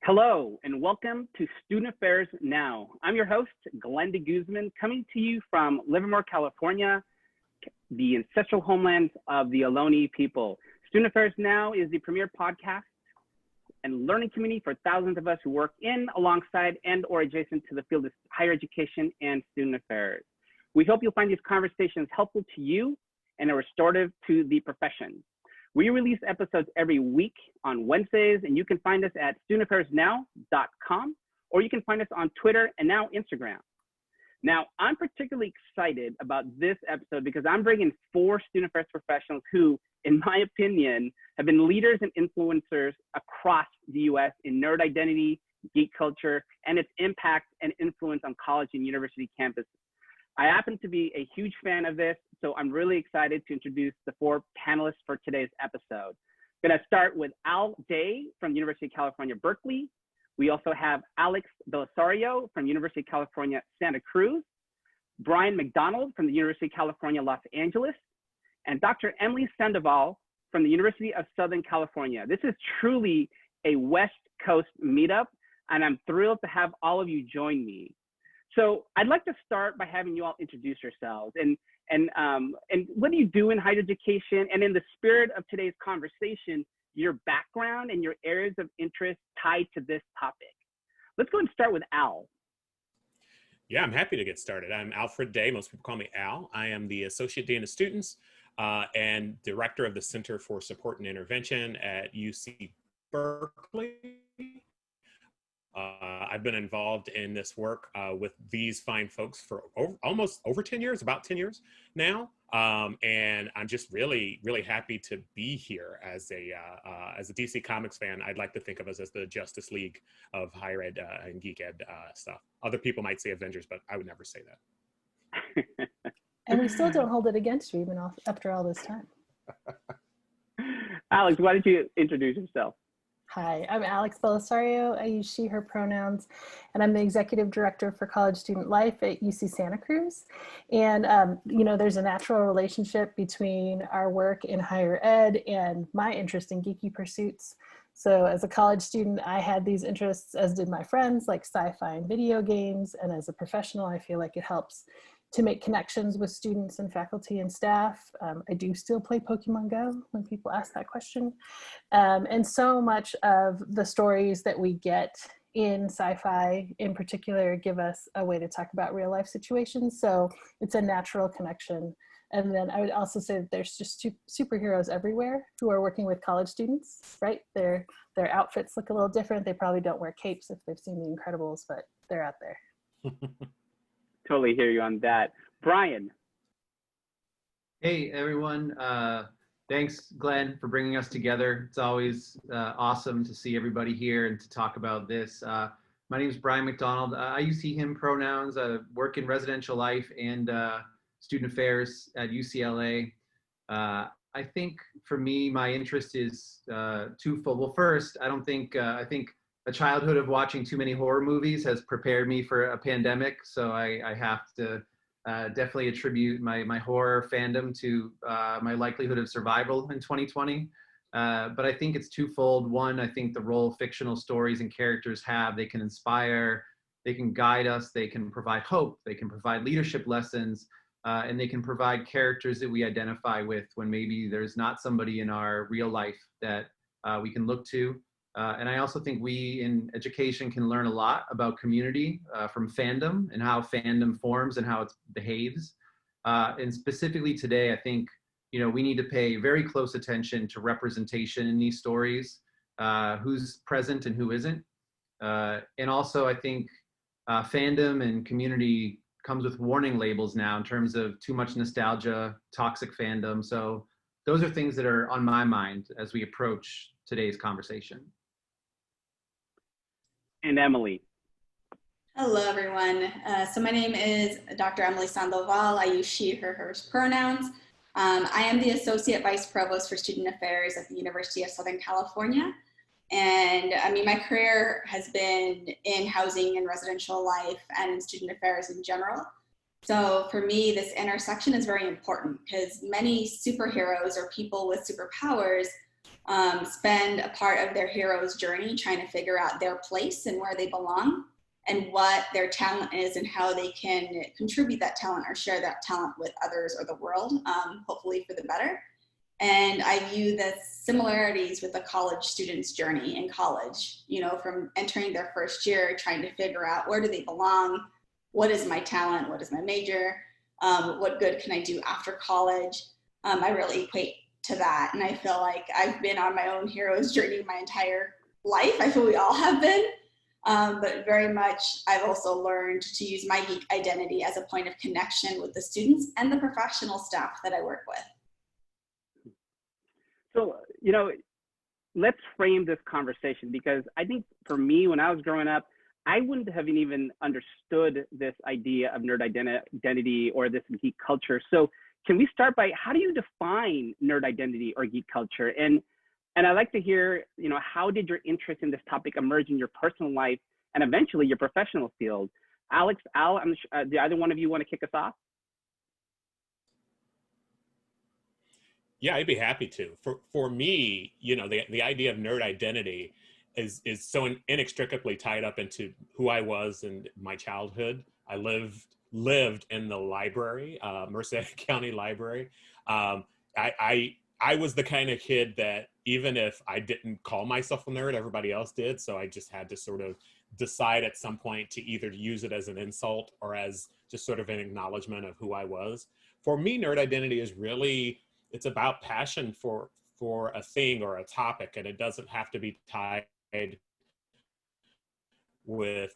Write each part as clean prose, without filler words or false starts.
Hello and welcome to Student Affairs Now. I'm your host, Glenn DeGuzman, coming to you from Livermore, California, the ancestral homeland of the Ohlone people. Student Affairs Now is the premier podcast and learning community for thousands of us who work in, alongside, and or adjacent to the field of higher education and student affairs. We hope you'll find these conversations helpful to you and are restorative to the profession. We release episodes every week on Wednesdays, and you can find us at studentaffairsnow.com, or you can find us on Twitter and now Instagram. Now, I'm particularly excited about this episode because I'm bringing 4 student affairs professionals who, in my opinion, have been leaders and influencers across the US in nerd identity, geek culture, and its impact and influence on college and university campuses. I happen to be a huge fan of this, so I'm really excited to introduce the 4 panelists for today's episode. I'm gonna start with Al Day from the University of California, Berkeley. We also have Alex Belisario from University of California, Santa Cruz, Brian MacDonald from the University of California, Los Angeles, and Dr. Emily Sandoval from the University of Southern California. This is truly a West Coast meetup, and I'm thrilled to have all of you join me. So I'd like to start by having you all introduce yourselves and what do you do in higher education, and in the spirit of today's conversation, your background and your areas of interest tied to this topic. Let's go and start with Al. Yeah, I'm happy to get started. I'm Alfred Day. Most people call me Al. I am the Associate Dean of Students and Director of the Center for Support and Intervention at UC Berkeley. I've been involved in this work with these fine folks for almost over 10 years, about 10 years now. And I'm just really, really happy to be here as a DC Comics fan. I'd like to think of us as the Justice League of higher ed and geek ed stuff. Other people might say Avengers, but I would never say that. And we still don't hold it against you even after all this time. Alex, why don't you introduce yourself? Hi, I'm Alex Belisario. I use she, her pronouns, and I'm the Executive Director for College Student Life at UC Santa Cruz. And, there's a natural relationship between our work in higher ed and my interest in geeky pursuits. So as a college student, I had these interests, as did my friends, like sci-fi and video games. And as a professional, I feel like it helps to make connections with students and faculty and staff. I do still play Pokemon Go when people ask that question. And so much of the stories that we get in sci-fi in particular give us a way to talk about real life situations. So it's a natural connection. And then I would also say that there's just superheroes everywhere who are working with college students, right? Their outfits look a little different. They probably don't wear capes if they've seen The Incredibles, but they're out there. Totally hear you on that. Brian. Hey, everyone. Thanks, Glenn, for bringing us together. It's always awesome to see everybody here and to talk about this. My name is Brian MacDonald. I use he, him pronouns. I work in residential life and student affairs at UCLA. I think for me, my interest is twofold. Well, first, I think a childhood of watching too many horror movies has prepared me for a pandemic. So I have to definitely attribute my horror fandom to my likelihood of survival in 2020. But I think it's twofold. One, I think the role fictional stories and characters have, they can inspire, they can guide us, they can provide hope, they can provide leadership lessons, and they can provide characters that we identify with when maybe there's not somebody in our real life that we can look to. And I also think we in education can learn a lot about community from fandom and how fandom forms and how it behaves. And specifically today, I think, we need to pay very close attention to representation in these stories, who's present and who isn't. And also, I think fandom and community comes with warning labels now in terms of too much nostalgia, toxic fandom. So those are things that are on my mind as we approach today's conversation. And Emily. Hello, everyone. So my name is Dr. Emily Sandoval. I use she, her, hers pronouns. I am the Associate Vice Provost for Student Affairs at the University of Southern California. And I mean, my career has been in housing and residential life and in student affairs in general. So for me, this intersection is very important because many superheroes or people with superpowers spend a part of their hero's journey trying to figure out their place and where they belong and what their talent is and how they can contribute that talent or share that talent with others or the world, hopefully for the better. And I view the similarities with a college student's journey in college, you know, from entering their first year, trying to figure out where do they belong, what is my talent, what is my major, what good can I do after college. I really equate to that. And I feel like I've been on my own hero's journey my entire life. I feel we all have been. But very much, I've also learned to use my geek identity as a point of connection with the students and the professional staff that I work with. So, you know, let's frame this conversation, because I think for me, when I was growing up, I wouldn't have even understood this idea of nerd identity or this geek culture. So can we start by, how do you define nerd identity or geek culture? And I'd like to hear, you know, how did your interest in this topic emerge in your personal life and eventually your professional field? Alex, Al, do either one of you want to kick us off? Yeah, I'd be happy to. For me, you know, the idea of nerd identity is so inextricably tied up into who I was in my childhood. I lived in the library, Merced County Library. I was the kind of kid that even if I didn't call myself a nerd, everybody else did. So I just had to sort of decide at some point to either use it as an insult or as just sort of an acknowledgement of who I was. For me, nerd identity is really, it's about passion for a thing or a topic, and it doesn't have to be tied with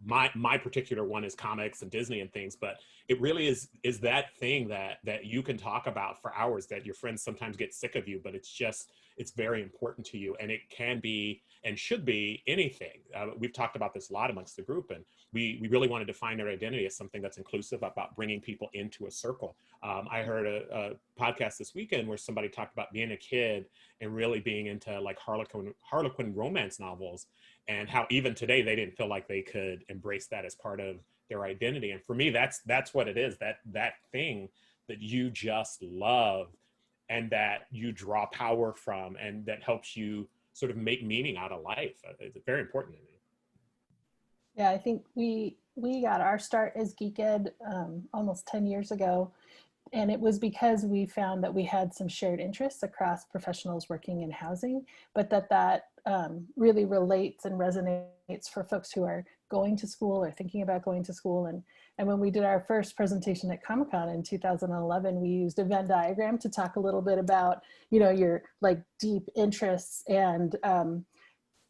my particular one is comics and Disney and things, but it really is that thing that you can talk about for hours, that your friends sometimes get sick of you, but it's very important to you, and it can be and should be anything. We've talked about this a lot amongst the group, and we really want to define our identity as something that's inclusive, about bringing people into a circle. I heard a podcast this weekend where somebody talked about being a kid and really being into like Harlequin romance novels, and how even today they didn't feel like they could embrace that as part of their identity. And for me, that's what it is, that thing that you just love and that you draw power from, and that helps you sort of make meaning out of life. It's very important to me. Yeah, I think we got our start as Geek Ed almost 10 years ago. And it was because we found that we had some shared interests across professionals working in housing, but that really relates and resonates for folks who are going to school or thinking about going to school. And when we did our first presentation at Comic-Con in 2011, we used a Venn diagram to talk a little bit about, you know, your like deep interests and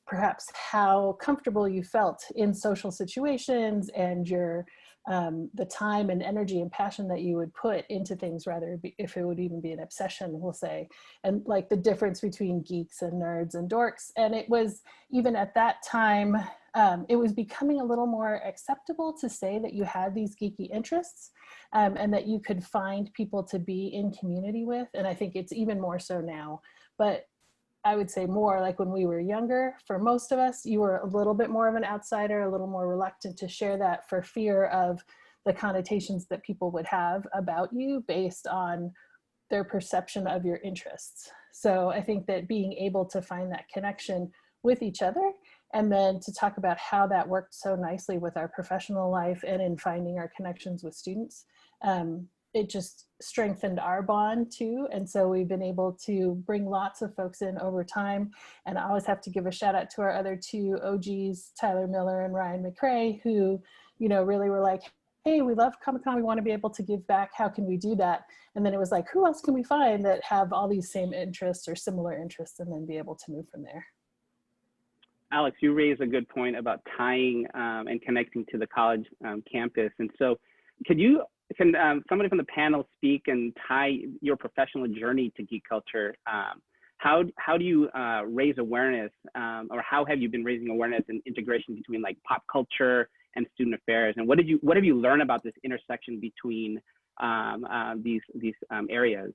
perhaps how comfortable you felt in social situations, and your the time and energy and passion that you would put into things, rather if it would even be an obsession, we'll say, and like the difference between geeks and nerds and dorks. And it was, even at that time, it was becoming a little more acceptable to say that you had these geeky interests, and that you could find people to be in community with. And I think it's even more so now, but I would say more like when we were younger, for most of us, you were a little bit more of an outsider, a little more reluctant to share that for fear of the connotations that people would have about you based on their perception of your interests. So I think that being able to find that connection with each other, and then to talk about how that worked so nicely with our professional life and in finding our connections with students, it just strengthened our bond too. And so we've been able to bring lots of folks in over time. And I always have to give a shout out to our other two OGs, Tyler Miller and Ryan McCrae, who, you know, really were like, hey, we love Comic-Con, we want to be able to give back, how can we do that? And then it was like, who else can we find that have all these same interests or similar interests, and then be able to move from there. Alex, you raised a good point about tying and connecting to the college campus. And so can somebody from the panel speak and tie your professional journey to geek culture? How do you raise awareness, or how have you been raising awareness and integration between like pop culture and student affairs? And what have you learned about this intersection between these areas?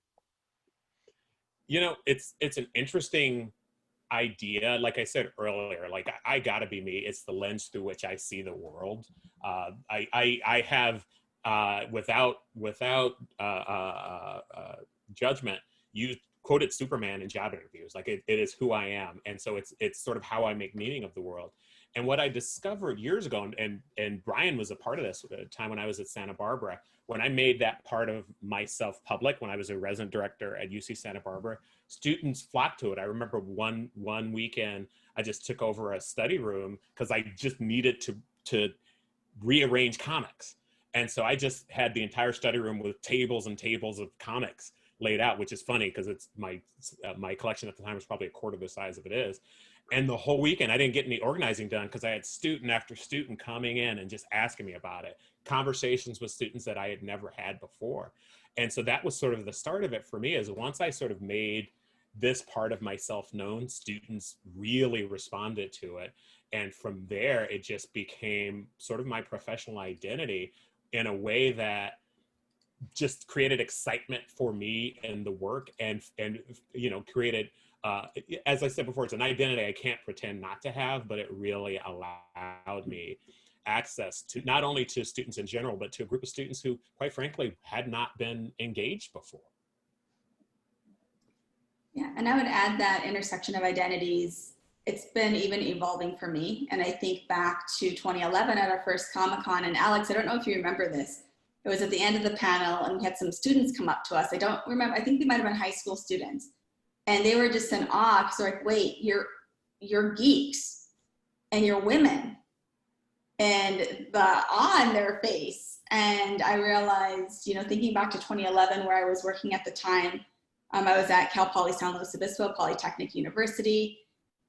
You know, it's an interesting idea. Like I said earlier, like I gotta be me. It's the lens through which I see the world. I have without judgment, used quoted Superman in job interviews. Like it is who I am. And so it's sort of how I make meaning of the world. And what I discovered years ago, and Brian was a part of this at a time when I was at Santa Barbara, when I made that part of myself public, when I was a resident director at UC Santa Barbara, students flocked to it. I remember one weekend, I just took over a study room because I just needed to rearrange comics. And so I just had the entire study room with tables and tables of comics laid out, which is funny because it's my collection at the time was probably a quarter the size of it is. And the whole weekend, I didn't get any organizing done because I had student after student coming in and just asking me about it. Conversations with students that I had never had before. And so that was sort of the start of it for me, is once I sort of made this part of myself known, students really responded to it. And from there, it just became sort of my professional identity in a way that just created excitement for me in the work and created, as I said before, it's an identity I can't pretend not to have, but it really allowed me access to not only to students in general, but to a group of students who, quite frankly, had not been engaged before. Yeah, and I would add that intersection of identities, it's been even evolving for me. And I think back to 2011 at our first Comic-Con, and Alex, I don't know if you remember this, it was at the end of the panel and we had some students come up to us. I don't remember, I think they might've been high school students. And they were just in awe because they're like, wait, you're geeks and you're women. And the awe in their face. And I realized, thinking back to 2011 where I was working at the time, I was at Cal Poly San Luis Obispo, Polytechnic University.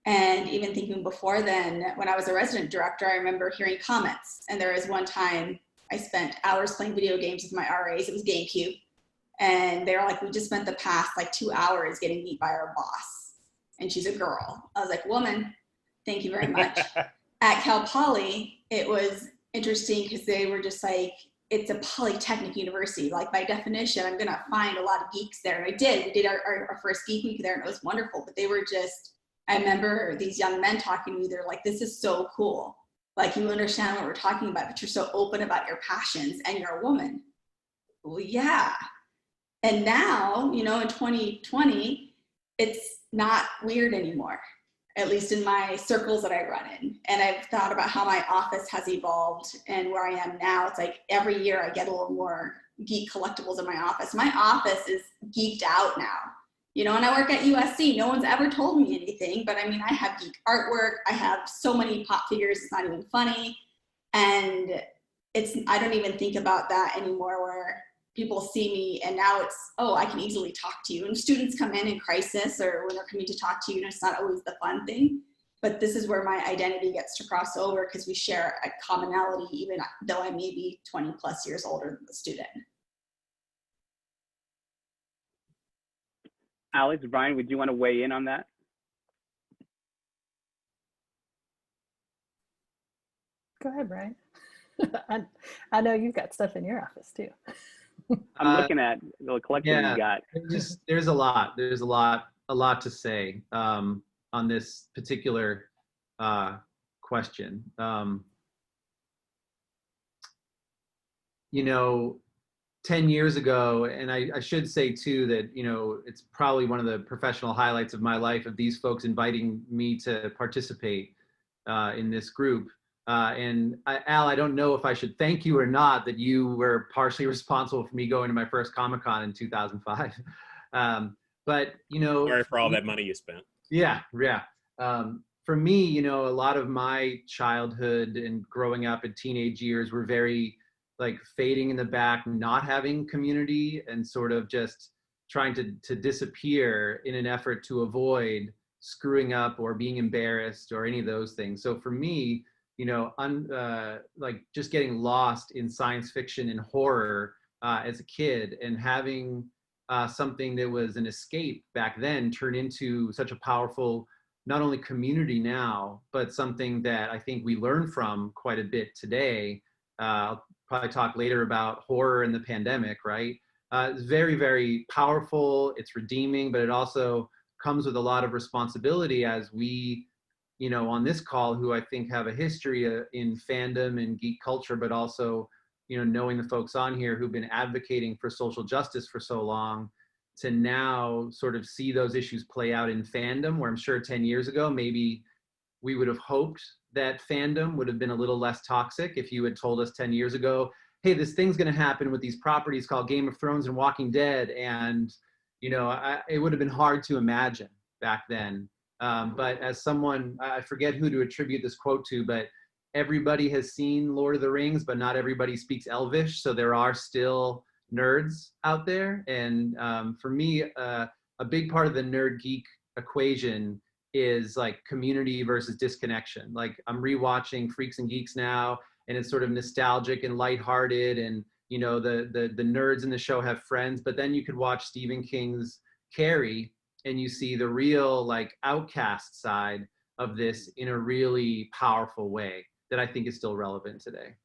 And even thinking before then, when I was a resident director, I remember hearing comments. And there was one time I spent hours playing video games with my RAs. It was GameCube. And they were like, we just spent the past 2 hours getting beat by our boss. And she's a girl. I was like, woman, thank you very much. At Cal Poly, it was interesting because they were just like, it's a polytechnic university. Like by definition, I'm gonna find a lot of geeks there. And I did, we did our first Geek Week there and it was wonderful, but they were just, I remember these young men talking to me, they're like, this is so cool. Like you understand what we're talking about, but you're so open about your passions and you're a woman. Well, yeah. And now, in 2020, it's not weird anymore, at least in my circles that I run in. And I've thought about how my office has evolved and where I am now. It's like every year I get a little more geek collectibles in my office. My office is geeked out now, and I work at USC. No one's ever told me anything, but I mean, I have geek artwork. I have so many pop figures, it's not even funny. And I don't even think about that anymore where people see me and now it's, oh, I can easily talk to you. And students come in crisis or when they're coming to talk to you, and it's not always the fun thing. But this is where my identity gets to cross over because we share a commonality, even though I may be 20 plus years older than the student. Alex, Brian, would you want to weigh in on that? Go ahead, Brian. I know you've got stuff in your office too. I'm looking at the collection you got. There's a lot to say on this particular question. 10 years ago, and I should say too that, it's probably one of the professional highlights of my life of these folks inviting me to participate in this group. And Al, I don't know if I should thank you or not that you were partially responsible for me going to my first Comic-Con in 2005. But, sorry for all that money you spent. Yeah. For me, a lot of my childhood and growing up in teenage years were very fading in the back, not having community and sort of just trying to disappear in an effort to avoid screwing up or being embarrassed or any of those things. So for me, just getting lost in science fiction and horror as a kid and having something that was an escape back then turn into such a powerful, not only community now, but something that I think we learn from quite a bit today. I'll probably talk later about horror and the pandemic, right? It's very, very powerful. It's redeeming, but it also comes with a lot of responsibility as we, on this call, who I think have a history in fandom and geek culture, but also, knowing the folks on here who've been advocating for social justice for so long, to now sort of see those issues play out in fandom, where I'm sure 10 years ago, maybe we would have hoped that fandom would have been a little less toxic if you had told us 10 years ago, hey, this thing's going to happen with these properties called Game of Thrones and Walking Dead. And, you know, it would have been hard to imagine back then. But as someone, I forget who to attribute this quote to, but everybody has seen Lord of the Rings, but not everybody speaks Elvish. So there are still nerds out there. And for me, a big part of the nerd geek equation is like community versus disconnection. Like I'm rewatching Freaks and Geeks now, and it's sort of nostalgic and lighthearted, and you know the nerds in the show have friends. But then you could watch Stephen King's Carrie, and you see the real like outcast side of this in a really powerful way that I think is still relevant today.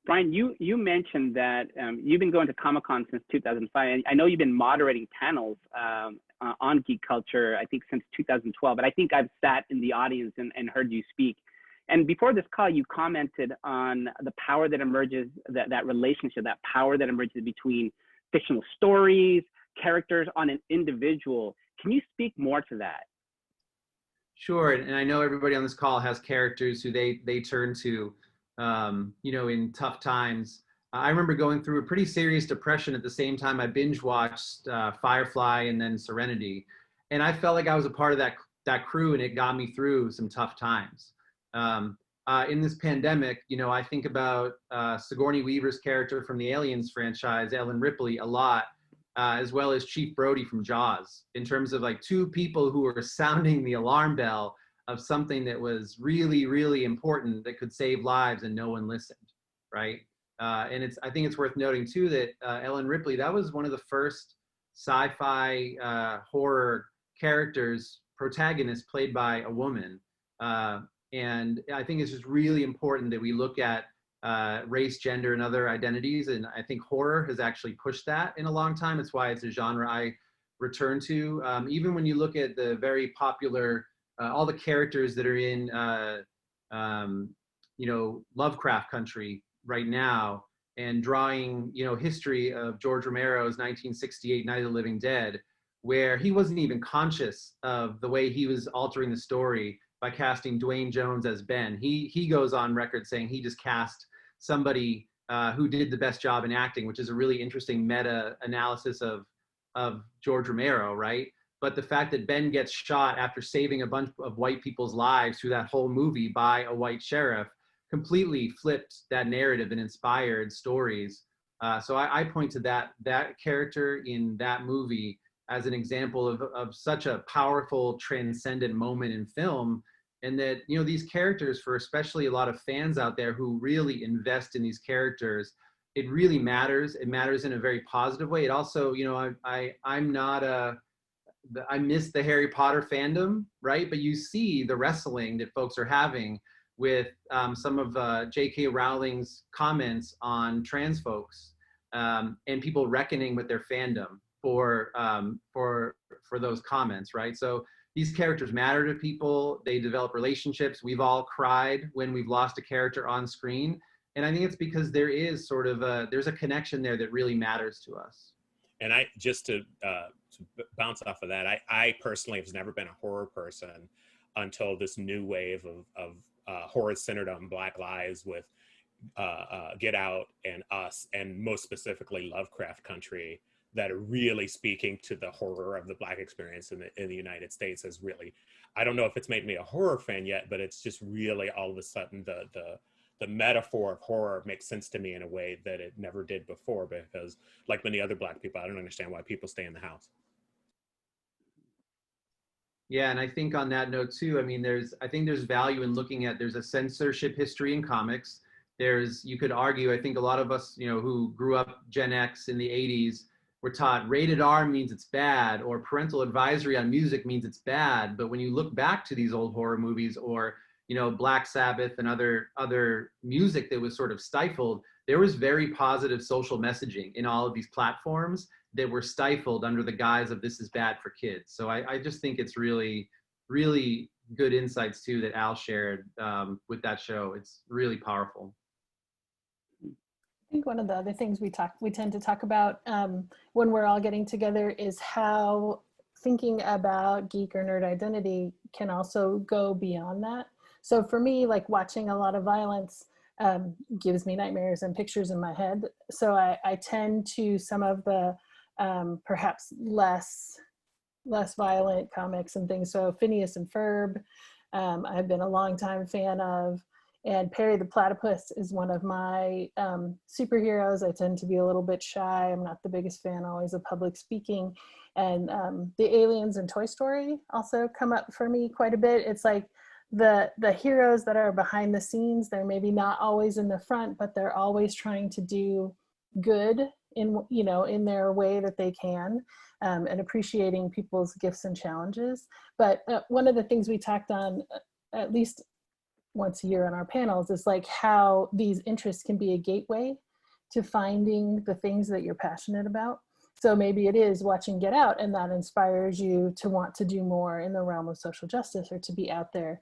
Brian, you mentioned that you've been going to Comic-Con since 2005, and I know you've been moderating panels on geek culture, I think since 2012, but I think I've sat in the audience and heard you speak. And before this call, you commented on the power that emerges, that relationship, that power that emerges between fictional stories, characters on an individual. Can you speak more to that? Sure, and I know everybody on this call has characters who they turn to, you know, in tough times. I remember going through a pretty serious depression at the same time I binge watched Firefly and then Serenity, and I felt like I was a part of that crew, and it got me through some tough times. In this pandemic, you know, I think about Sigourney Weaver's character from the Aliens franchise, Ellen Ripley, a lot, as well as Chief Brody from Jaws, in terms of like two people who were sounding the alarm bell of something that was really, really important that could save lives, and no one listened, right? And I think it's worth noting too that Ellen Ripley, that was one of the first sci-fi horror characters, protagonists played by a woman. And I think it's just really important that we look at race, gender, and other identities. And I think horror has actually pushed that in a long time. It's why it's a genre I return to. Even when you look at the very popular, all the characters that are in, you know, Lovecraft country right now, and drawing, you know, history of George Romero's 1968 Night of the Living Dead, where he wasn't even conscious of the way he was altering the story by casting Dwayne Jones as Ben. He goes on record saying he just cast somebody who did the best job in acting, which is a really interesting meta analysis of George Romero, right? But the fact that Ben gets shot after saving a bunch of white people's lives through that whole movie by a white sheriff completely flipped that narrative and inspired stories. So I point to that character in that movie as an example of such a powerful, transcendent moment in film. And that, you know, these characters, for especially a lot of fans out there who really invest in these characters, it really matters. It matters in a very positive way. It also, you know, I miss the Harry Potter fandom, right? But you see the wrestling that folks are having with some of J.K. Rowling's comments on trans folks, and people reckoning with their fandom for those comments, right? So these characters matter to people. They develop relationships. We've all cried when we've lost a character on screen, and I think it's because there is sort of there's a connection there that really matters to us. And I just to bounce off of that, I personally have never been a horror person until this new wave of horror centered on Black lives with Get Out and Us, and most specifically Lovecraft Country, that are really speaking to the horror of the Black experience in the United States. Has really, I don't know if it's made me a horror fan yet, but it's just really all of a sudden the metaphor of horror makes sense to me in a way that it never did before, because like many other Black people, I don't understand why people stay in the house. Yeah, and I think on that note too, I mean, I think there's value in looking at, there's a censorship history in comics. You could argue, I think a lot of us, you know, who grew up Gen X in the 80s were taught rated R means it's bad, or parental advisory on music means it's bad. But when you look back to these old horror movies, or, you know, Black Sabbath and other music that was sort of stifled, there was very positive social messaging in all of these platforms that were stifled under the guise of this is bad for kids. So I just think it's really, really good insights too that Al shared with that show. It's really powerful. I think one of the other things we tend to talk about when we're all getting together is how thinking about geek or nerd identity can also go beyond that. So for me, like watching a lot of violence gives me nightmares and pictures in my head. So I tend to some of the perhaps less violent comics and things. So Phineas and Ferb, I've been a longtime fan of. And Perry the Platypus is one of my superheroes. I tend to be a little bit shy. I'm not the biggest fan always of public speaking. And the aliens in Toy Story also come up for me quite a bit. It's like the heroes that are behind the scenes, they're maybe not always in the front, but they're always trying to do good in their way that they can, and appreciating people's gifts and challenges. But one of the things we talked on, at least once a year on our panels, is like how these interests can be a gateway to finding the things that you're passionate about. So maybe it is watching Get Out, and that inspires you to want to do more in the realm of social justice or to be out there.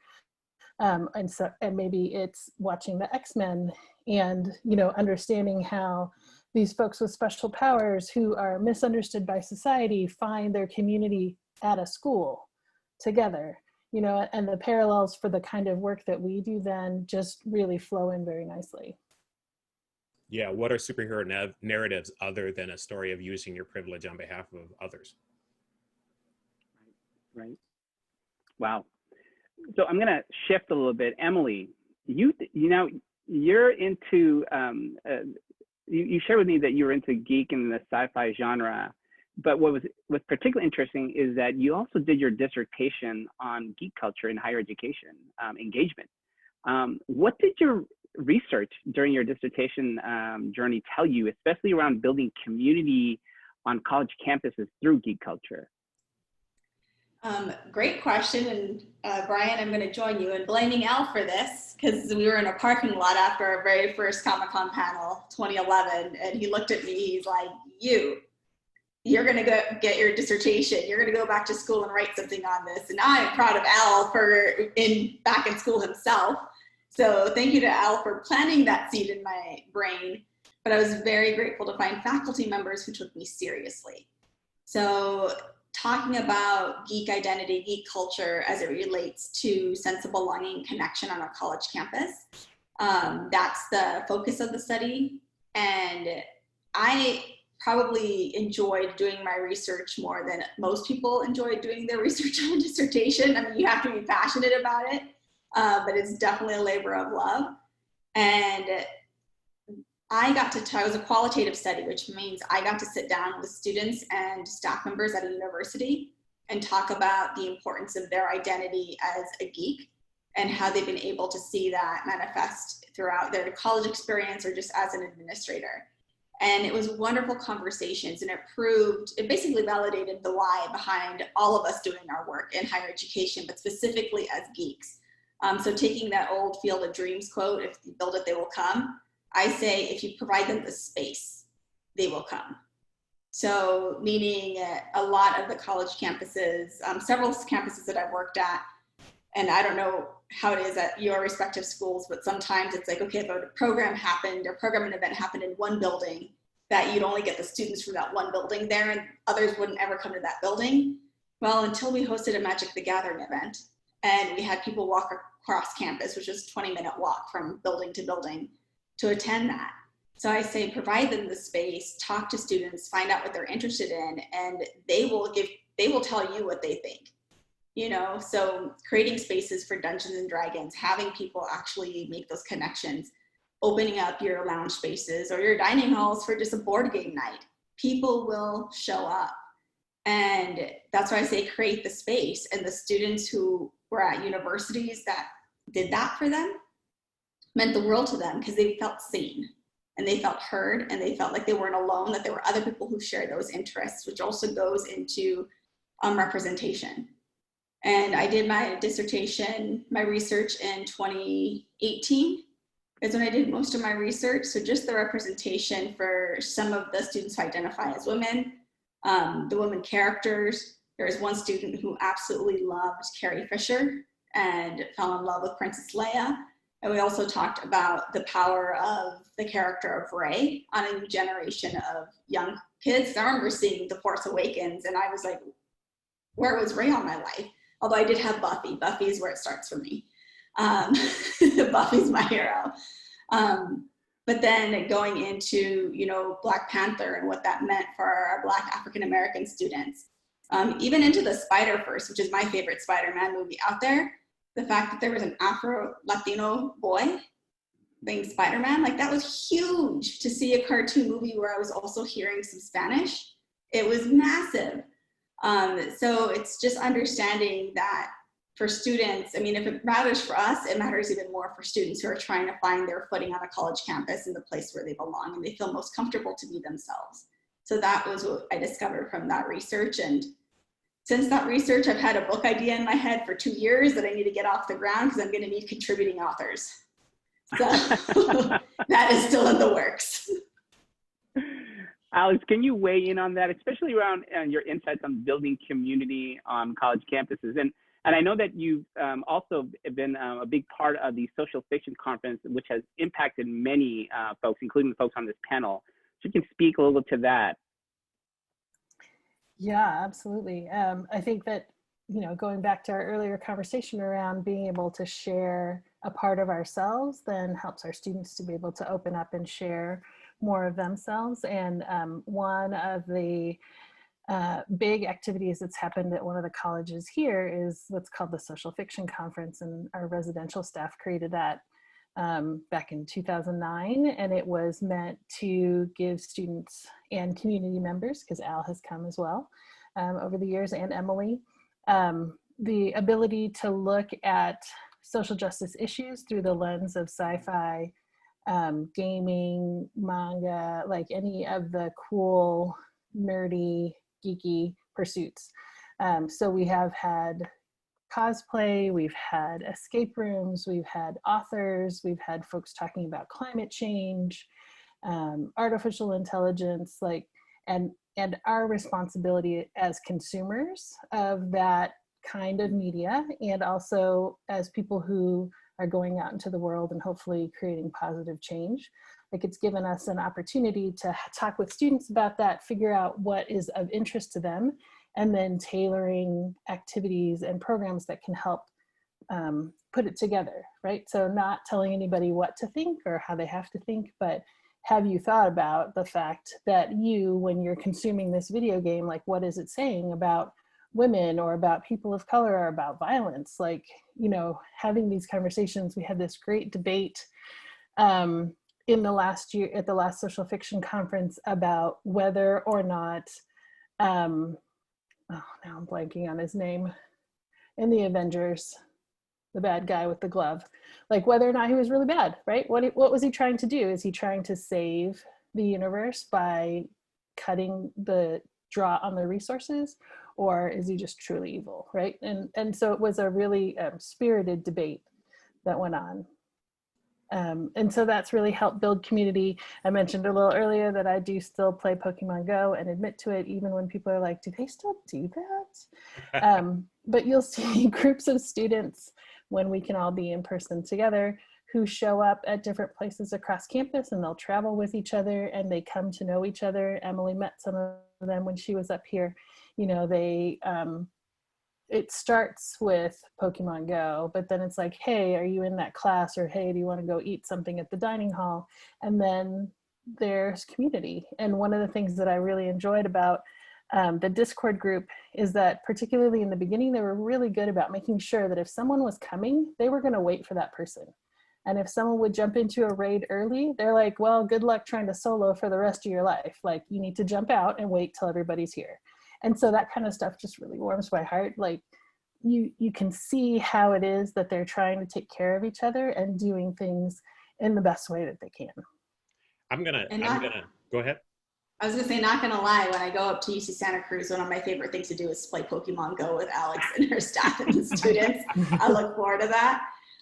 And maybe it's watching the X-Men and understanding how these folks with special powers who are misunderstood by society find their community at a school together. And the parallels for the kind of work that we do then just really flow in very nicely. Yeah, what are superhero narratives other than a story of using your privilege on behalf of others? Right. Wow. So I'm going to shift a little bit. Emily, you're into, you shared with me that you were into geek and the sci-fi genre. But what was particularly interesting is that you also did your dissertation on geek culture in higher education engagement. What did your research during your dissertation journey tell you, especially around building community on college campuses through geek culture? Great question. And Brian, I'm going to join you in blaming Al for this, because we were in a parking lot after our very first Comic-Con panel, 2011, and he looked at me, he's like, you're going to go get your dissertation. You're going to go back to school and write something on this. And I'm proud of Al for back in school himself. So thank you to Al for planting that seed in my brain. But I was very grateful to find faculty members who took me seriously. So talking about geek identity, geek culture as it relates to sense of belonging and connection on a college campus, that's the focus of the study. And I probably enjoyed doing my research more than most people enjoy doing their research on a dissertation. I mean, you have to be passionate about it, but it's definitely a labor of love. And I was a qualitative study, which means I got to sit down with students and staff members at a university and talk about the importance of their identity as a geek and how they've been able to see that manifest throughout their college experience or just as an administrator. And it was wonderful conversations, and it basically validated the why behind all of us doing our work in higher education, but specifically as geeks. So taking that old Field of Dreams quote, if you build it, they will come. I say, if you provide them the space, they will come. So meaning a lot of the college campuses, several campuses that I've worked at, and I don't know how it is at your respective schools, but sometimes it's like, okay, if a program happened or programming event happened in one building, that you'd only get the students from that one building there and others wouldn't ever come to that building. Well, until we hosted a Magic the Gathering event and we had people walk across campus, which is a 20-minute walk from building to building, to attend that. So I say, provide them the space, talk to students, find out what they're interested in, and they will tell you what they think. So creating spaces for Dungeons and Dragons, having people actually make those connections, opening up your lounge spaces or your dining halls for just a board game night. People will show up. And that's why I say create the space. And the students who were at universities that did that for them meant the world to them, because they felt seen and they felt heard and they felt like they weren't alone, that there were other people who shared those interests, which also goes into representation. And I did my dissertation, my research in 2018 is when I did most of my research. So just the representation for some of the students who identify as women, the women characters. There was one student who absolutely loved Carrie Fisher and fell in love with Princess Leia. And we also talked about the power of the character of Rey on a new generation of young kids. I remember seeing The Force Awakens and I was like, where was Rey on my life? Although I did have Buffy. Buffy is where it starts for me. Buffy's my hero. But then going into, you know, Black Panther and what that meant for our Black African-American students. Even into the Spider-Verse, which is my favorite Spider-Man movie out there, the fact that there was an Afro-Latino boy being Spider-Man, like that was huge to see a cartoon movie where I was also hearing some Spanish. It was massive. So it's just understanding that for students, I mean, if it matters for us, it matters even more for students who are trying to find their footing on a college campus in the place where they belong and they feel most comfortable to be themselves. So that was what I discovered from that research. And since that research, I've had a book idea in my head for 2 years that I need to get off the ground because I'm going to need contributing authors. So that is still in the works. Alex, can you weigh in on that, especially around your insights on building community on college campuses? And I know that you've also been a big part of the Social Fiction Conference, which has impacted many folks, including the folks on this panel. So you can speak a little to that. Yeah, absolutely. I think that, you know, going back to our earlier conversation around being able to share a part of ourselves then helps our students to be able to open up and share more of themselves. And one of the big activities that's happened at one of the colleges here is what's called the Social Fiction Conference, and our residential staff created that back in 2009, and it was meant to give students and community members, because Al has come as well over the years, and Emily, the ability to look at social justice issues through the lens of sci-fi, gaming, manga, like any of the cool, nerdy, geeky pursuits. So we have had cosplay, we've had escape rooms, we've had authors, we've had folks talking about climate change, artificial intelligence, like, and our responsibility as consumers of that kind of media, and also as people who are going out into the world and hopefully creating positive change. Like, it's given us an opportunity to talk with students about that, figure out what is of interest to them, and then tailoring activities and programs that can help put it together, right? So not telling anybody what to think or how they have to think, but have you thought about the fact that you, when you're consuming this video game, like, what is it saying about women or about people of color or about violence? Like, you know, having these conversations. We had this great debate in the last year at the last Social Fiction Conference about whether or not, oh, now I'm blanking on his name, in the Avengers, the bad guy with the glove, like whether or not he was really bad, right? What was he trying to do? Is he trying to save the universe by cutting the draw on the resources, or is he just truly evil, right? And so it was a really spirited debate that went on. And so that's really helped build community. I mentioned a little earlier that I do still play Pokemon Go and admit to it, even when people are like, do they still do that? But you'll see groups of students when we can all be in person together who show up at different places across campus, and they'll travel with each other and they come to know each other. Emily met some of them when she was up here. You know, they, it starts with Pokemon Go, but then it's like, hey, are you in that class? Or hey, do you want to go eat something at the dining hall? And then there's community. And one of the things that I really enjoyed about the Discord group is that, particularly in the beginning, they were really good about making sure that if someone was coming, they were going to wait for that person. And if someone would jump into a raid early, they're like, well, good luck trying to solo for the rest of your life. Like, you need to jump out and wait till everybody's here. And so that kind of stuff just really warms my heart. Like, you can see how it is that they're trying to take care of each other and doing things in the best way that they can. I'm gonna go ahead. I was gonna say, not gonna lie, when I go up to UC Santa Cruz, one of my favorite things to do is play Pokemon Go with Alex and her staff and the students. I look forward to that.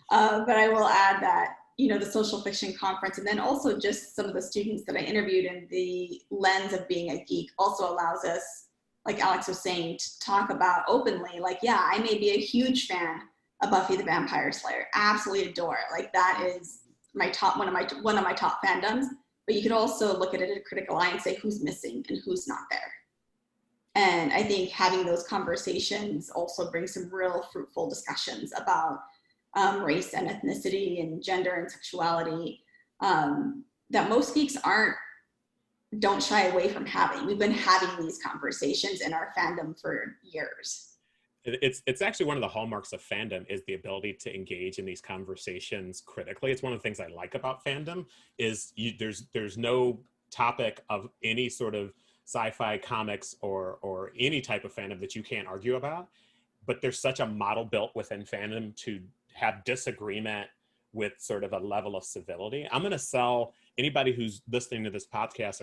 But I will add that, you know, the Social Fiction Conference, and then also just some of the students that I interviewed in the lens of being a geek, also allows us, like Alex was saying, to talk about openly, like, yeah, I may be a huge fan a Buffy the Vampire Slayer. Absolutely adore it. Like that is my top, one of my top fandoms. But you could also look at it at a critical eye and say who's missing and who's not there. And I think having those conversations also brings some real fruitful discussions about race and ethnicity and gender and sexuality that most geeks don't shy away from having. We've been having these conversations in our fandom for years. It's actually one of the hallmarks of fandom is the ability to engage in these conversations critically. It's one of the things I like about fandom is there's no topic of any sort of sci-fi comics or any type of fandom that you can't argue about, but there's such a model built within fandom to have disagreement with sort of a level of civility. I'm going to sell anybody who's listening to this podcast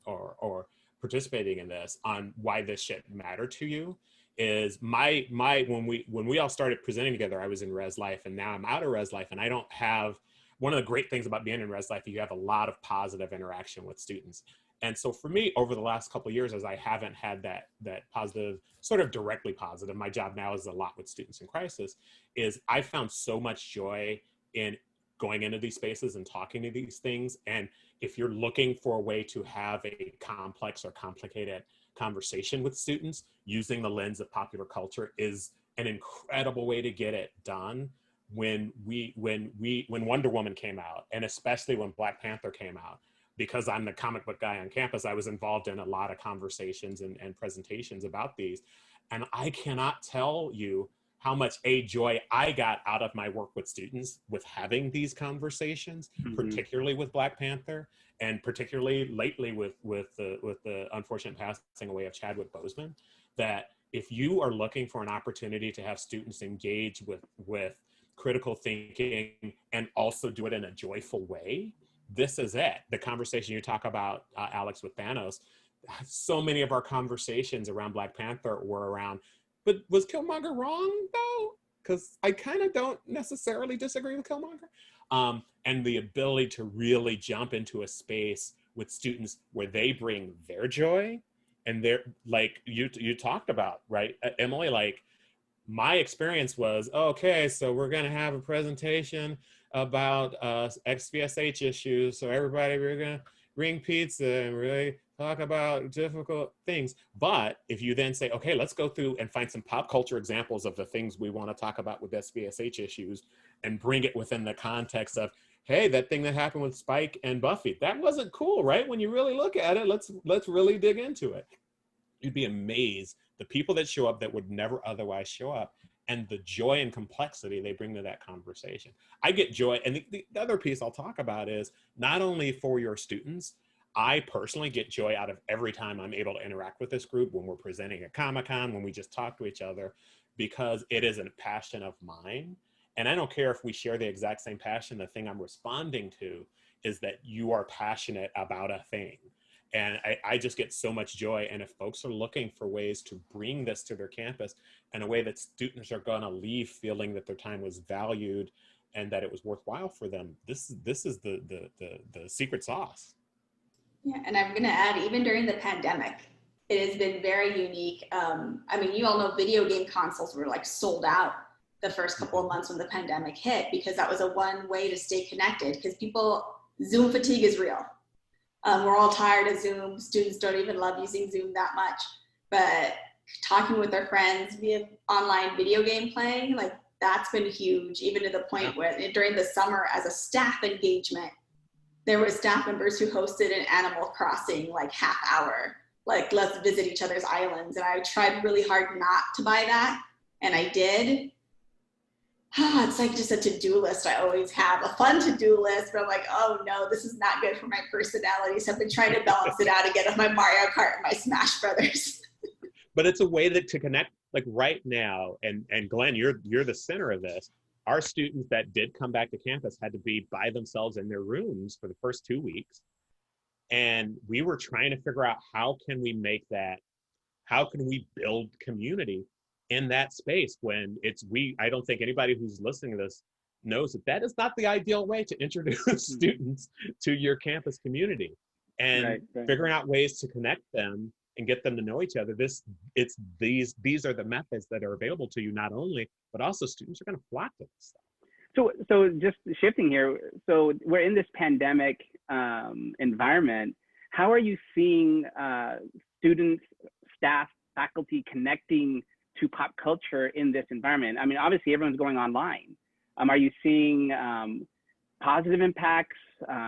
or participating in this on why this shit mattered to you. Is when we all started presenting together, I was in Res Life, and now I'm out of Res Life, and I don't have, one of the great things about being in Res Life, you have a lot of positive interaction with students. And so for me, over the last couple of years, as I haven't had that positive, sort of directly positive, my job now is a lot with students in crisis, is I found so much joy in going into these spaces and talking to these things. And if you're looking for a way to have a complex or complicated conversation with students, using the lens of popular culture is an incredible way to get it done. When Wonder Woman came out, and especially when Black Panther came out, because I'm the comic book guy on campus, I was involved in a lot of conversations and presentations about these. And I cannot tell you how much joy I got out of my work with students with having these conversations, particularly with Black Panther, and particularly lately with the unfortunate passing away of Chadwick Boseman. That if you are looking for an opportunity to have students engage with critical thinking and also do it in a joyful way, this is it. The conversation you talk about, Alex, with Thanos, so many of our conversations around Black Panther were around, but was Killmonger wrong though? Because I kind of don't necessarily disagree with Killmonger. And the ability to really jump into a space with students where they bring their joy and they're like you talked about, right, Emily, like my experience was, okay, so we're going to have a presentation about XVSH issues. So everybody, we're going to bring pizza and really talk about difficult things. But if you then say, okay, let's go through and find some pop culture examples of the things we want to talk about with SVSH issues and bring it within the context of, hey, that thing that happened with Spike and Buffy, that wasn't cool, right? When you really look at it, let's really dig into it. You'd be amazed the people that show up that would never otherwise show up, and the joy and complexity they bring to that conversation. I get joy. And the other piece I'll talk about is not only for your students, I personally get joy out of every time I'm able to interact with this group when we're presenting at Comic-Con, when we just talk to each other, because it is a passion of mine. And I don't care if we share the exact same passion. The thing I'm responding to is that you are passionate about a thing. And I just get so much joy. And if folks are looking for ways to bring this to their campus in a way that students are going to leave feeling that their time was valued and that it was worthwhile for them, this is the secret sauce. Yeah, and I'm going to add, even during the pandemic, it has been very unique. I mean, you all know video game consoles were like sold out the first couple of months when the pandemic hit, because that was a one way to stay connected, because Zoom fatigue is real. We're all tired of Zoom. Students don't even love using Zoom that much. But talking with their friends via online video game playing, like that's been huge, even to the point where during the summer as a staff engagement, there were staff members who hosted an Animal Crossing like half hour, like let's visit each other's islands. And I tried really hard not to buy that, and I did. It's like just a to-do list I always have, a fun to-do list, but I'm like, oh no, this is not good for my personality. So I've been trying to balance it out again with my Mario Kart and my Smash Brothers. But it's a way to connect, like right now, and Glenn, you're the center of this. Our students that did come back to campus had to be by themselves in their rooms for the first 2 weeks. And we were trying to figure out how can we build community in that space when I don't think anybody who's listening to this knows that is not the ideal way to introduce students to your campus community. And figuring out ways to connect them and get them to know each other, these are the methods that are available to you not only, but also students are going to flock to this stuff. So just shifting here, so we're in this pandemic environment. How are you seeing students, staff, faculty connecting to pop culture in this environment? I mean, obviously everyone's going online. Are you seeing positive impacts,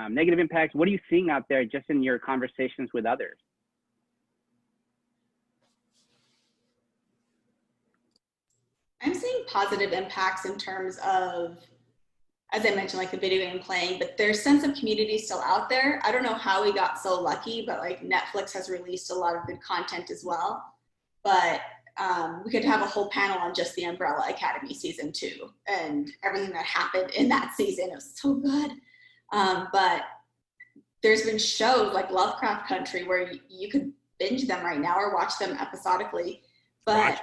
negative impacts? What are you seeing out there just in your conversations with others? I'm seeing positive impacts in terms of, as I mentioned, like the video game playing, but there's sense of community still out there. I don't know how we got so lucky, but like Netflix has released a lot of good content as well. But we could have a whole panel on just the Umbrella Academy season 2 and everything that happened in that season. It was so good. But there's been shows like Lovecraft Country where you could binge them right now or watch them episodically. But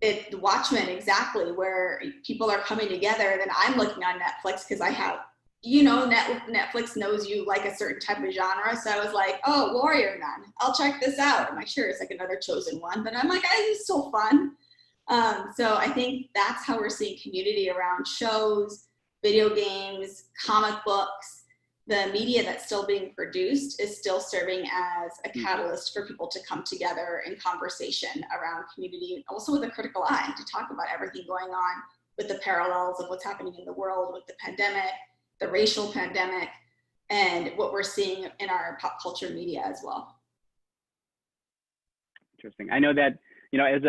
it's Watchmen, exactly, where people are coming together. And then I'm looking on Netflix because I have, Netflix knows you like a certain type of genre. So I was like, oh, Warrior Nun, I'll check this out. I'm like, sure, it's like another chosen one, but I'm like, it's so fun. So I think that's how we're seeing community around shows, video games, comic books. The media that's still being produced is still serving as a catalyst for people to come together in conversation around community, also with a critical eye to talk about everything going on with the parallels of what's happening in the world with the pandemic, the racial pandemic, and what we're seeing in our pop culture media as well. Interesting. I know that, as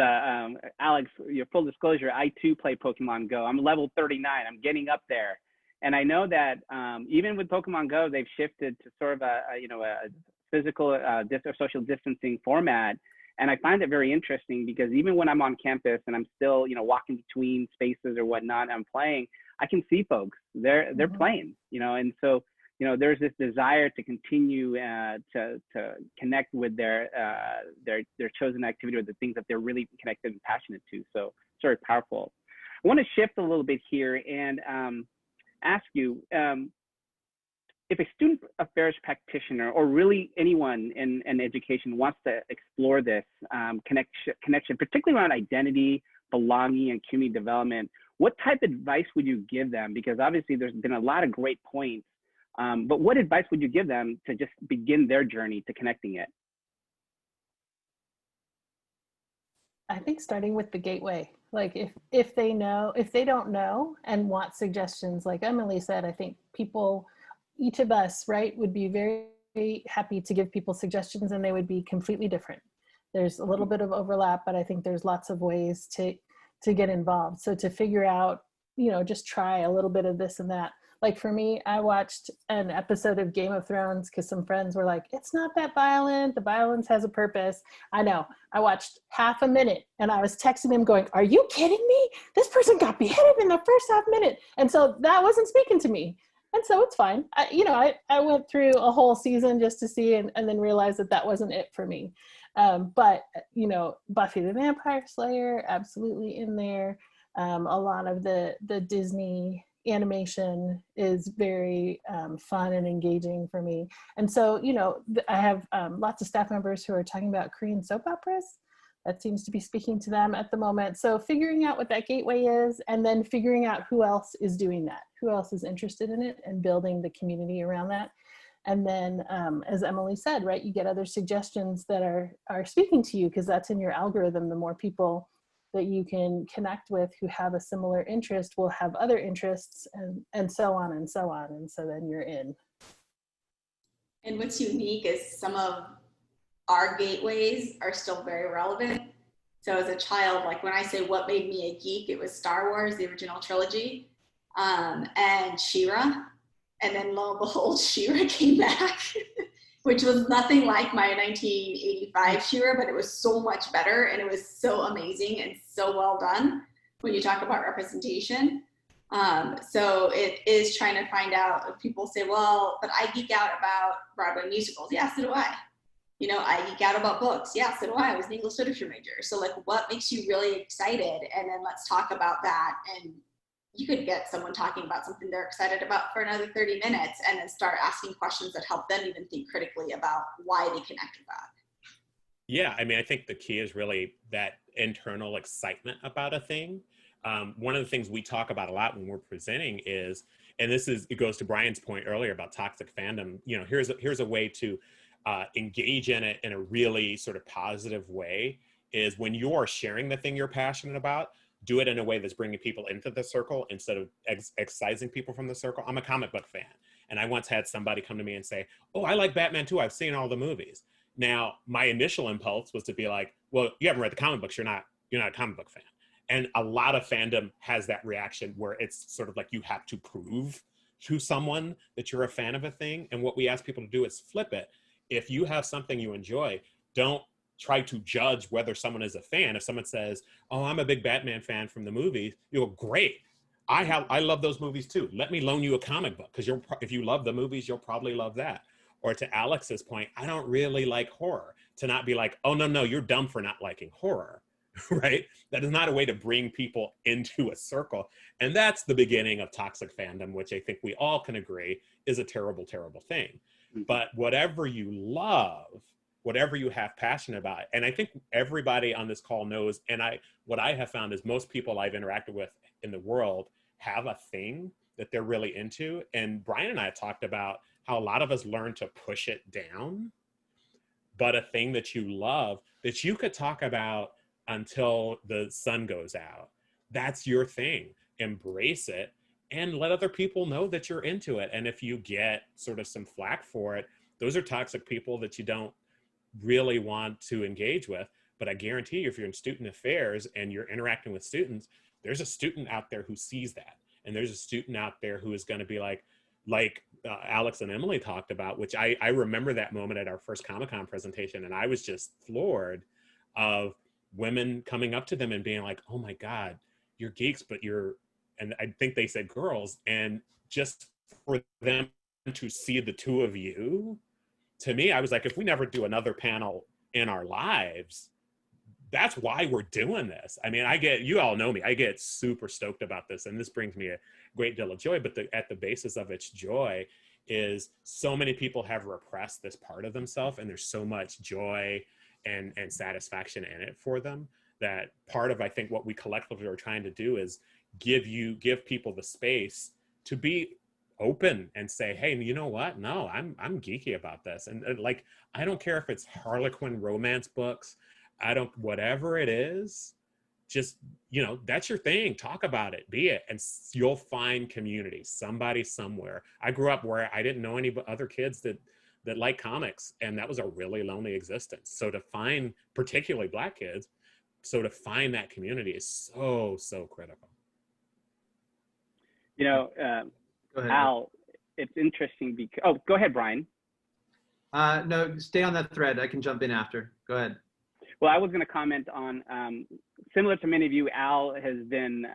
Alex, your full disclosure, I too play Pokemon Go. I'm level 39. I'm getting up there. And I know that even with Pokemon Go, they've shifted to sort of a physical or social distancing format. And I find it very interesting because even when I'm on campus and I'm still, walking between spaces or whatnot, I'm playing, I can see folks. They're playing, and so, there's this desire to continue to connect with their chosen activity or the things that they're really connected and passionate to. So it's very powerful. I want to shift a little bit here and ask you, if a student affairs practitioner or really anyone in education wants to explore this connection, particularly around identity, belonging, and community development, what type of advice would you give them? Because obviously there's been a lot of great points, but what advice would you give them to just begin their journey to connecting it? I think starting with the gateway. Like if they don't know and want suggestions, like Emily said, I think each of us, right, would be very happy to give people suggestions, and they would be completely different. There's a little bit of overlap, but I think there's lots of ways to get involved. So to figure out, just try a little bit of this and that. Like for me, I watched an episode of Game of Thrones because some friends were like, it's not that violent. The violence has a purpose. I know. I watched half a minute and I was texting them going, are you kidding me? This person got beheaded in the first half minute. And so that wasn't speaking to me. And so it's fine. I went through a whole season just to see and then realized that wasn't it for me. But Buffy the Vampire Slayer, absolutely in there. A lot of the Disney animation is very fun and engaging for me. And so, I have lots of staff members who are talking about Korean soap operas. That seems to be speaking to them at the moment. So figuring out what that gateway is, and then figuring out who else is doing that, who else is interested in it, and building the community around that. And then, as Emily said, right, you get other suggestions that are speaking to you because that's in your algorithm. The more people that you can connect with who have a similar interest will have other interests, and so on and so on. And so then you're in. And what's unique is some of our gateways are still very relevant. So as a child, like when I say what made me a geek, it was Star Wars, the original trilogy, and She-Ra. And then lo and behold, She-Ra came back, which was nothing like my 1985 She-Ra, but it was so much better. And it was so amazing and so well done when you talk about representation. So it is trying to find out if people say, well, but I geek out about Broadway musicals. Yeah, so do I. I geek out about books. Yeah, so do I. I was an English literature major. So like, what makes you really excited? And then let's talk about that. And you could get someone talking about something they're excited about for another 30 minutes and then start asking questions that help them even think critically about why they connect with that. Yeah, I mean, I think the key is really that internal excitement about a thing. One of the things we talk about a lot when we're presenting is, and it goes to Brian's point earlier about toxic fandom. You know, here's a way to engage in it in a really sort of positive way. Is when you are sharing the thing you're passionate about, do it in a way that's bringing people into the circle instead of excising people from the circle. I'm a comic book fan, and I once had somebody come to me and say, "Oh, I like Batman too. I've seen all the movies." Now, my initial impulse was to be like, well, you haven't read the comic books. You're not a comic book fan. And a lot of fandom has that reaction where it's sort of like you have to prove to someone that you're a fan of a thing. And what we ask people to do is flip it. If you have something you enjoy, don't try to judge whether someone is a fan. If someone says, "Oh, I'm a big Batman fan from the movies," you go, "Great. I love those movies too. Let me loan you a comic book, because if you love the movies, you'll probably love that." Or to Alex's point, "I don't really like horror." To not be like, "Oh, no, you're dumb for not liking horror," right? That is not a way to bring people into a circle. And that's the beginning of toxic fandom, which I think we all can agree is a terrible, terrible thing. But whatever you love, whatever you have passion about, and I think everybody on this call knows, and what I have found is most people I've interacted with in the world have a thing that they're really into. And Brian and I have talked about how a lot of us learn to push it down, but a thing that you love that you could talk about until the sun goes out, that's your thing. Embrace it and let other people know that you're into it. And if you get sort of some flack for it, those are toxic people that you don't really want to engage with. But I guarantee you, if you're in student affairs and you're interacting with students, there's a student out there who sees that. And there's a student out there who is going to be like Alex and Emily talked about, which I remember that moment at our first Comic-Con presentation, and I was just floored of women coming up to them and being like, "Oh my God, you're geeks, but and I think they said girls, and just for them to see the two of you, to me, I was like, if we never do another panel in our lives, that's why we're doing this. I mean, you all know me, I get super stoked about this, and this brings me a great deal of joy, but at the basis of its joy is so many people have repressed this part of themselves, and there's so much joy and satisfaction in it for them, that part of, I think, what we collectively are trying to do is give people the space to be open and say, "Hey, you know what? No, I'm geeky about this." And like, I don't care if it's Harlequin romance books, whatever it is, just, that's your thing. Talk about it, be it, and you'll find community, somebody somewhere. I grew up where I didn't know any other kids that like comics, and that was a really lonely existence. So to find, particularly Black kids, to find that community is so critical. Go ahead. Al, it's interesting because, go ahead, Brian. No, stay on that thread. I can jump in after. Go ahead. Well, I was going to comment on, similar to many of you, Al has been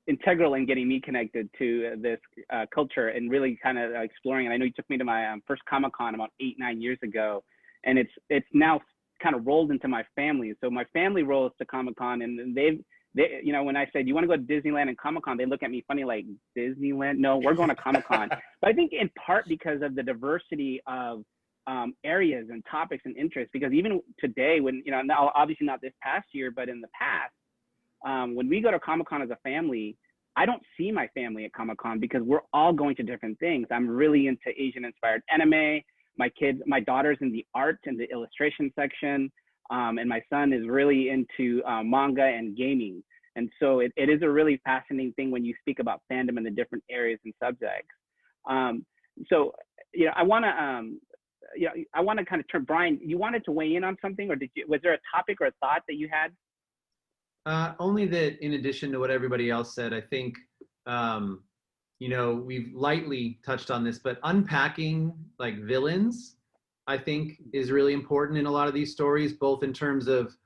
integral in getting me connected to this culture and really kind of exploring it. I know you took me to my first Comic-Con about 8-9 years ago, and it's now kind of rolled into my family. So my family rolls to Comic-Con, and they, when I said, "You want to go to Disneyland and Comic-Con?" they look at me funny, like, "Disneyland? No, we're going to Comic-Con." But I think in part because of the diversity of areas and topics and interests, because even today, when, now obviously not this past year, but in the past, when we go to Comic-Con as a family, I don't see my family at Comic-Con because we're all going to different things. I'm really into Asian inspired anime. My daughter's in the art and the illustration section. And my son is really into manga and gaming. And so it is a really fascinating thing when you speak about fandom in the different areas and subjects. I want to kind of turn, Brian, you wanted to weigh in on something, or was there a topic or a thought that you had? Only that, in addition to what everybody else said, I think, we've lightly touched on this, but unpacking like villains, I think, is really important in a lot of these stories, both in terms of,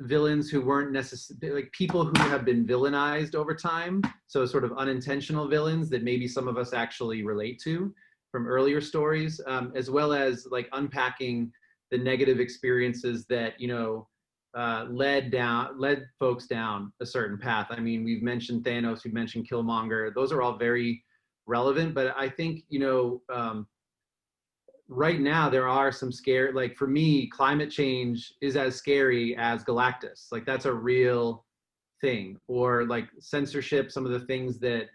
villains who weren't necessarily, like people who have been villainized over time. So sort of unintentional villains that maybe some of us actually relate to from earlier stories, as well as like unpacking the negative experiences that, led folks down a certain path. I mean, we've mentioned Thanos, we've mentioned Killmonger. Those are all very relevant, but I think, right now there are some scare, like for me, climate change is as scary as Galactus. Like that's a real thing. Or like censorship, some of the things that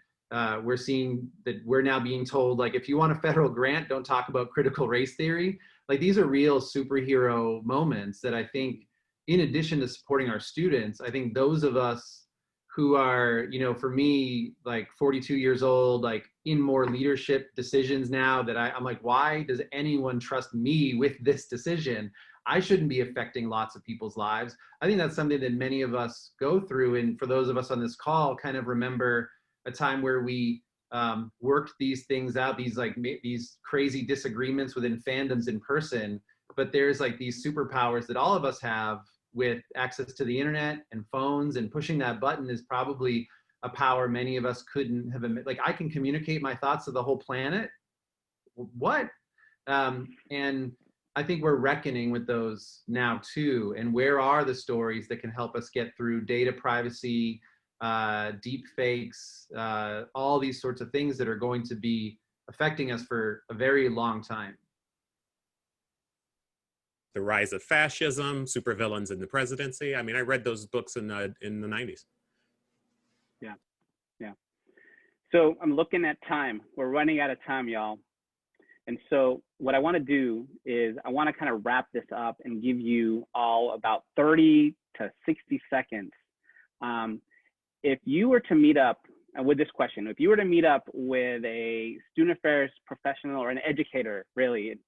we're seeing, that we're now being told, like if you want a federal grant, don't talk about critical race theory. Like these are real superhero moments that I think, in addition to supporting our students, I think those of us who are, you know, for me, like 42 years old, like in more leadership decisions now, that I'm like, why does anyone trust me with this decision? I shouldn't be affecting lots of people's lives. I think that's something that many of us go through. And for those of us on this call, kind of remember a time where we worked these things out, these crazy disagreements within fandoms in person. But there's like these superpowers that all of us have with access to the internet and phones, and pushing that button is probably a power many of us couldn't have. Like I can communicate my thoughts to the whole planet. What? And I think we're reckoning with those now too. And where are the stories that can help us get through data privacy, deep fakes, all these sorts of things that are going to be affecting us for a very long time. The rise of fascism, supervillains in the presidency. I mean, I read those books in the 90s. Yeah, yeah. So I'm looking at time. We're running out of time, y'all. And so what I want to do is I want to kind of wrap this up and give you all about 30 to 60 seconds. If you were to meet up with this question, if you were to meet up with a student affairs professional or an educator, really,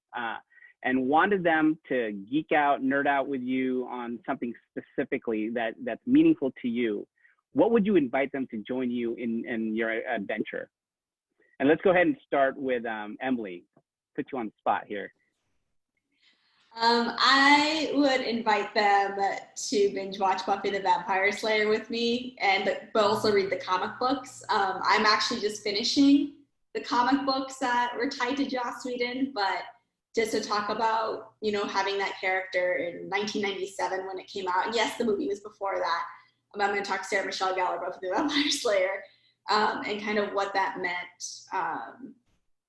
and wanted them to geek out, nerd out with you on something specifically that's meaningful to you, what would you invite them to join you in your adventure? And let's go ahead and start with Emily. Put you on the spot here. I would invite them to binge watch Buffy the Vampire Slayer with me, but also read the comic books. I'm actually just finishing the comic books that were tied to Joss Whedon, but just to talk about, you know, having that character in 1997 when it came out. And yes, the movie was before that. I'm going to talk to Sarah Michelle Gellar about the Vampire Slayer, and kind of what that meant.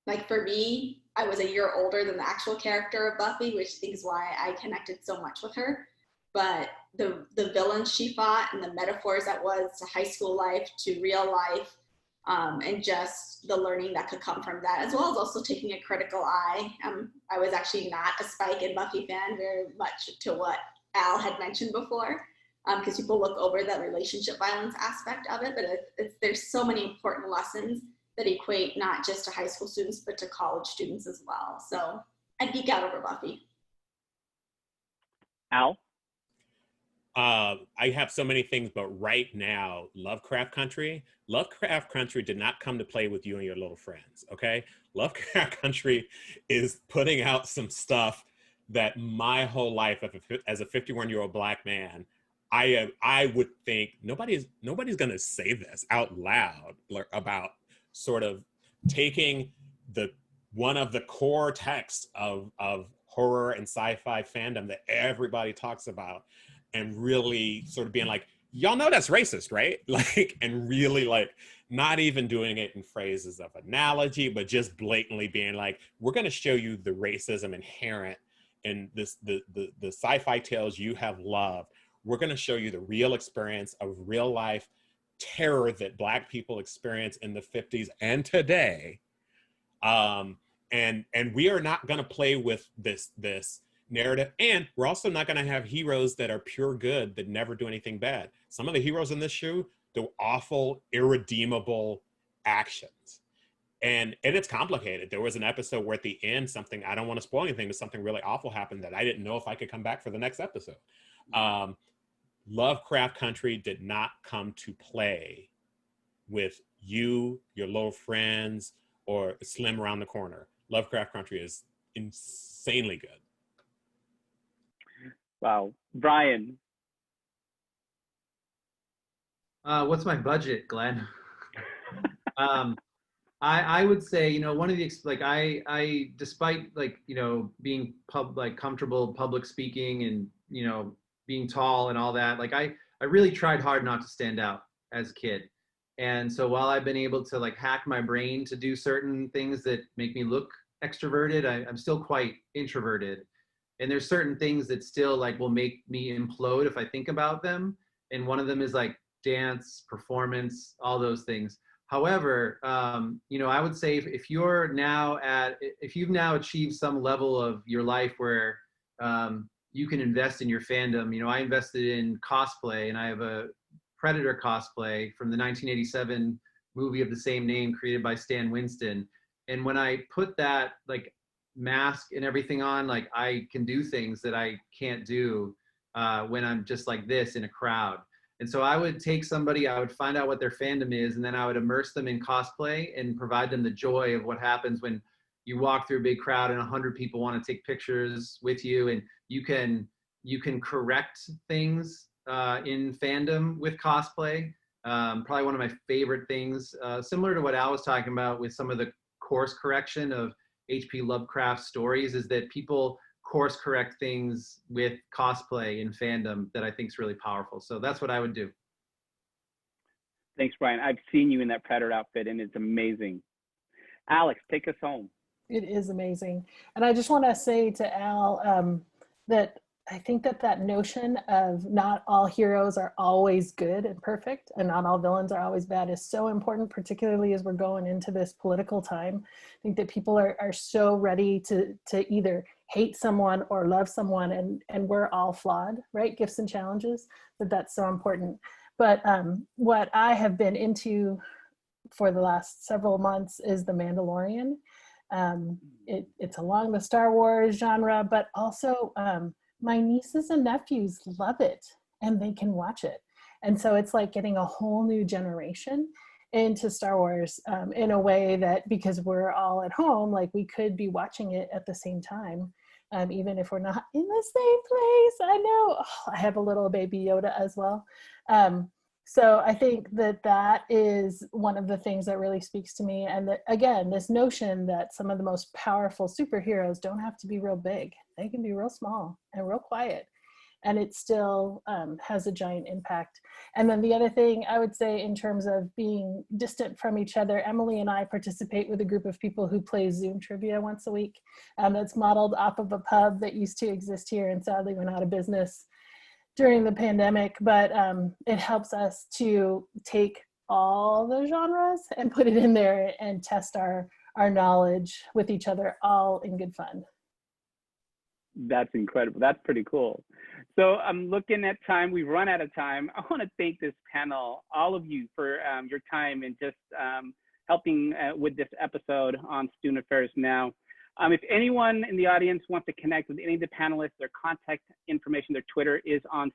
Like for me, I was a year older than the actual character of Buffy, which I think is why I connected so much with her. But the villains she fought and the metaphors that was to high school life, to real life, and just the learning that could come from that, as well as also taking a critical eye. I was actually not a Spike and Buffy fan, very much to what Al had mentioned before, because people look over that relationship violence aspect of it, but there's so many important lessons that equate not just to high school students, but to college students as well. So I'd geek out over Buffy. Al? I have so many things, but right now, Lovecraft Country did not come to play with you and your little friends, okay? Lovecraft Country is putting out some stuff that my whole life as a 51-year-old Black man, I would think nobody's gonna say this out loud about sort of taking one of the core texts of horror and sci-fi fandom that everybody talks about, and really sort of being like, y'all know that's racist, right? Like, and really like not even doing it in phrases of analogy, but just blatantly being like, we're going to show you the racism inherent in the sci-fi tales you have loved. We're going to show you the real experience of real life terror that Black people experience in the 50s and today. And we are not going to play with this narrative, and we're also not going to have heroes that are pure good that never do anything bad. Some of the heroes in this show do awful, irredeemable actions, and it's complicated. There was an episode where at the end, something, I don't want to spoil anything, but something really awful happened that I didn't know if I could come back for the next episode. Lovecraft Country did not come to play with you, your little friends, or Slim around the corner. Lovecraft Country is insanely good. Wow. Brian? What's my budget, Glenn? I would say, you know, one of the, like, I despite, like, you know, being comfortable public speaking and, you know, being tall and all that, like, I really tried hard not to stand out as a kid. And so while I've been able to like hack my brain to do certain things that make me look extroverted. I'm still quite introverted. And there's certain things that still like will make me implode if I think about them. And one of them is like dance, performance, all those things. However, you know, I would say if you've now achieved some level of your life where you can invest in your fandom, you know, I invested in cosplay, and I have a Predator cosplay from the 1987 movie of the same name created by Stan Winston. And when I put that like mask and everything on, like I can do things that I can't do when I'm just like this in a crowd. And so I would take somebody, I would find out what their fandom is, and then I would immerse them in cosplay and provide them the joy of what happens when you walk through a big crowd and 100 people want to take pictures with you, and you can correct things in fandom with cosplay. Probably one of my favorite things, similar to what Al was talking about with some of the course correction of H.P. Lovecraft stories, is that people course correct things with cosplay in fandom that I think is really powerful. So that's what I would do. Thanks, Brian. I've seen you in that Predator outfit, and it's amazing. Alex, take us home. It is amazing. And I just want to say to Al that I think that notion of not all heroes are always good and perfect, and not all villains are always bad, is so important, particularly as we're going into this political time. I think that people are so ready to either hate someone or love someone, and we're all flawed, right? Gifts and challenges, that's so important. But what I have been into for the last several months is The Mandalorian. It's along the Star Wars genre, but also my nieces and nephews love it, and they can watch it. And so it's like getting a whole new generation into Star Wars in a way that, because we're all at home, like we could be watching it at the same time, even if we're not in the same place. I know. Oh, I have a little baby Yoda as well. So I think that is one of the things that really speaks to me. And that, again, this notion that some of the most powerful superheroes don't have to be real big. They can be real small and real quiet, and it still has a giant impact. And then the other thing I would say in terms of being distant from each other, Emily and I participate with a group of people who play Zoom trivia once a week. That's modeled off of a pub that used to exist here and sadly went out of business during the pandemic, but it helps us to take all the genres and put it in there and test our knowledge with each other, all in good fun. That's incredible. That's pretty cool. So I'm looking at time. We've run out of time. I want to thank this panel, all of you, for your time and just helping with this episode on Student Affairs Now. If anyone in the audience wants to connect with any of the panelists, their contact information, their Twitter is on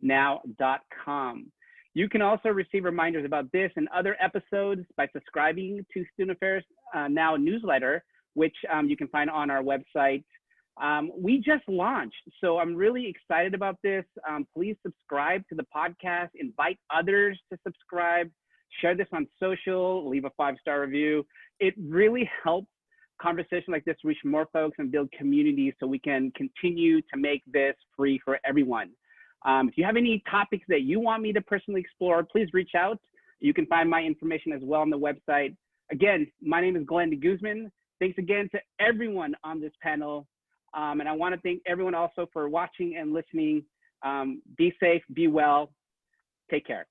studentaffairsnow.com. You can also receive reminders about this and other episodes by subscribing to Student Affairs Now newsletter, which you can find on our website. We just launched, so I'm really excited about this. Please subscribe to the podcast, invite others to subscribe, share this on social, leave a 5-star review. It really helps conversation like this reach more folks and build communities so we can continue to make this free for everyone. If you have any topics that you want me to personally explore, please reach out. You can find my information as well on the website. Again, my name is Glenn DeGuzman. Thanks again to everyone on this panel. And I want to thank everyone also for watching and listening. Be safe, be well, take care.